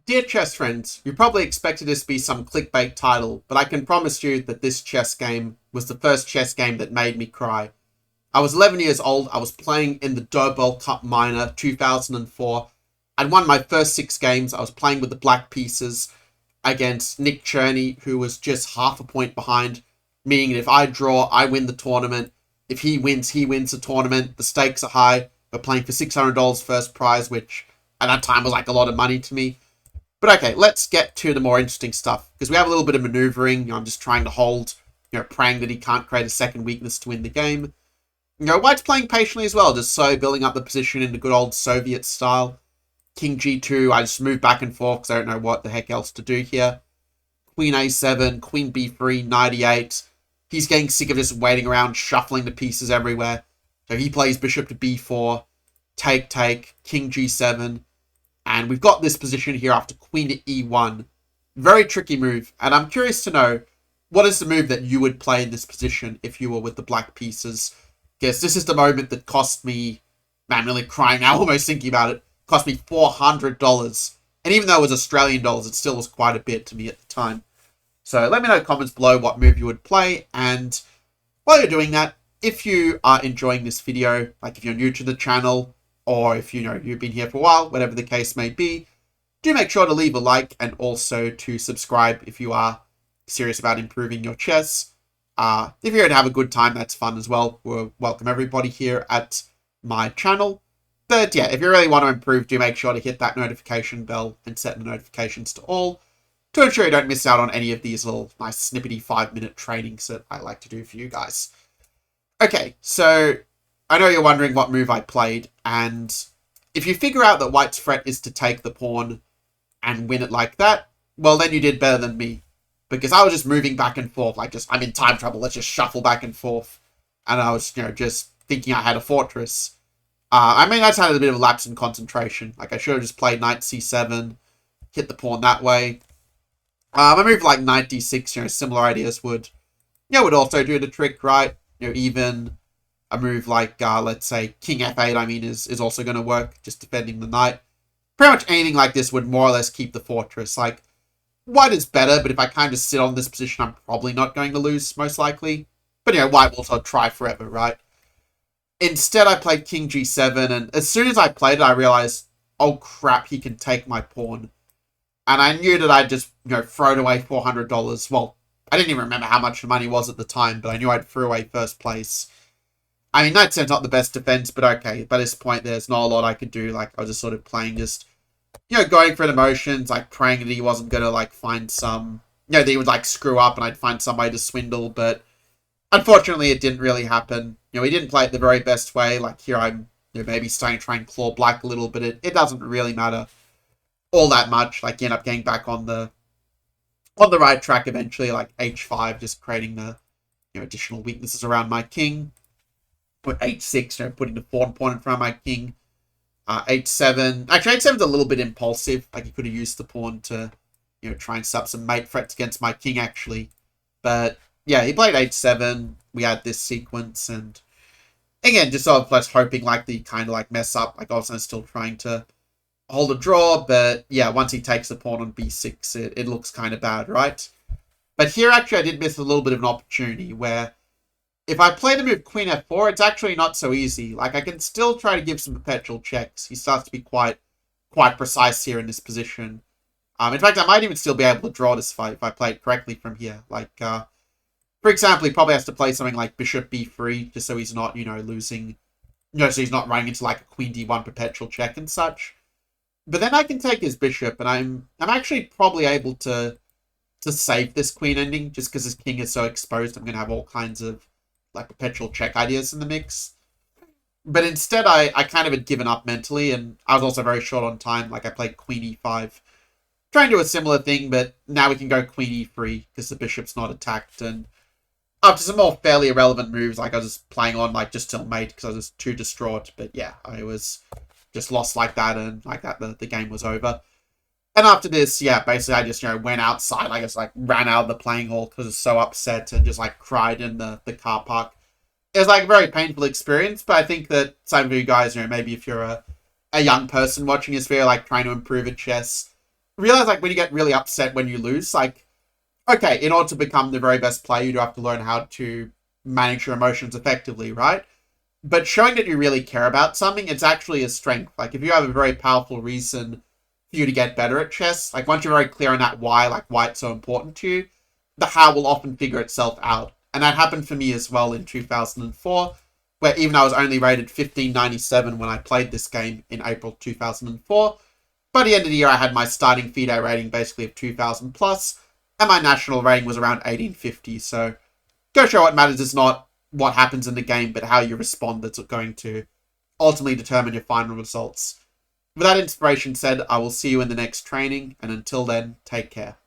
Dear chess friends, you probably expected this to be some clickbait title, but I can promise you that this chess game was the first chess game that made me cry. I was 11 years old, I was playing in the Dobell Cup Minor 2004. I'd won my first 6 games, I was playing with the black pieces against Nick Cherney, who was just half a point behind, meaning if I draw, I win the tournament. If he wins the tournament. The stakes are high. We're playing for $600 first prize, which at that time was like a lot of money to me. But okay, let's get to the more interesting stuff, because we have a little bit of maneuvering. I'm just trying to hold, praying that he can't create a second weakness to win the game. White's playing patiently as well, just so building up the position in the good old Soviet style. King G2, I just move back and forth because I don't know what the heck else to do here. Queen A7, Queen B3, 98. He's getting sick of just waiting around, shuffling the pieces everywhere. So he plays bishop to B4, take, King G7. And we've got this position here after Queen to E1. Very tricky move. And I'm curious to know, what is the move that you would play in this position if you were with the black pieces? Guess this is the moment that cost me, man, I'm really crying now, almost thinking about it, cost me $400. And even though it was Australian dollars, it still was quite a bit to me at the time. So let me know in the comments below what move you would play. And while you're doing that, if you are enjoying this video, like if you're new to the channel, or if you've been here for a while, whatever the case may be, do make sure to leave a like and also to subscribe if you are serious about improving your chess. If you're here to have a good time, that's fun as well. We'll welcome everybody here at my channel. But yeah, if you really want to improve, do make sure to hit that notification bell and set the notifications to all to ensure you don't miss out on any of these little nice snippety 5-minute trainings that I like to do for you guys. Okay, so I know you're wondering what move I played, and if you figure out that White's threat is to take the pawn and win it like that, well, then you did better than me. Because I was just moving back and forth, like I'm in time trouble, let's just shuffle back and forth. And I was, just thinking I had a fortress. I just had a bit of a lapse in concentration. Like, I should have just played knight c7, hit the pawn that way. A move like knight d6, similar ideas would also do the trick, right? Even a move like, let's say, king f8, is also going to work, just defending the knight. Pretty much anything like this would more or less keep the fortress. Like, White is better, but if I kind of sit on this position, I'm probably not going to lose, most likely. But, White will also try forever, right? Instead, I played king g7, and as soon as I played it, I realized, oh crap, he can take my pawn. And I knew that I'd just, thrown away $400. Well, I didn't even remember how much the money was at the time, but I knew I'd threw away first place. Knight 7's not the best defense, but okay. By this point, there's not a lot I could do. Like, I was just sort of playing going for the motions, like praying that he wasn't going to like find some, that he would like screw up and I'd find some way to swindle. But unfortunately, it didn't really happen. He didn't play it the very best way. Like here I'm, maybe starting to try and claw black a little, but it doesn't really matter all that much. Like you end up getting back on the right track eventually, like h5, just creating the additional weaknesses around my king. Put h6, putting the pawn in front of my king. H7. Actually, H7's a little bit impulsive. Like, he could have used the pawn to, try and set up some mate threats against my king, actually. But, yeah, he played H7. We had this sequence, and again, just sort of less hoping, like, the kind of, like, mess up. Like, also still trying to hold a draw, but, yeah, once he takes the pawn on B6, it looks kind of bad, right? But here, actually, I did miss a little bit of an opportunity where if I play the move Queen F4, it's actually not so easy. Like, I can still try to give some perpetual checks. He starts to be quite precise here in this position. In fact, I might even still be able to draw this fight if I play it correctly from here. Like, for example, he probably has to play something like Bishop B3, just so he's not, losing, so he's not running into, like, a Queen D1 perpetual check and such. But then I can take his bishop, and I'm actually probably able to save this queen ending, just because his king is so exposed. I'm going to have all kinds of like perpetual check ideas in the mix. But instead, I kind of had given up mentally, and I was also very short on time. Like, I played Queen E5. Trying to do a similar thing, but now we can go Queen E3, because the bishop's not attacked. And after some more fairly irrelevant moves, like I was just playing on, like, just till mate, because I was just too distraught. But yeah, I was just lost like that, and like that, the game was over. And after this, yeah, basically I just, went outside. I just, like, ran out of the playing hall because I was so upset and just, like, cried in the car park. It was, like, a very painful experience, but I think that some of you guys, maybe if you're a young person watching this video, like, trying to improve at chess, realize, like, when you get really upset when you lose, like, okay, in order to become the very best player, you do have to learn how to manage your emotions effectively, right? But showing that you really care about something, it's actually a strength. Like, if you have a very powerful reason for you to get better at chess, like, once you're very clear on that why, like, why it's so important to you, the how will often figure itself out. And that happened for me as well in 2004, where even though I was only rated 1597 when I played this game in April 2004, by the end of the year I had my starting FIDE rating basically of 2000 plus, and my national rating was around 1850, so go show what matters is not what happens in the game, but how you respond that's going to ultimately determine your final results. With that inspiration said, I will see you in the next training, and until then, take care.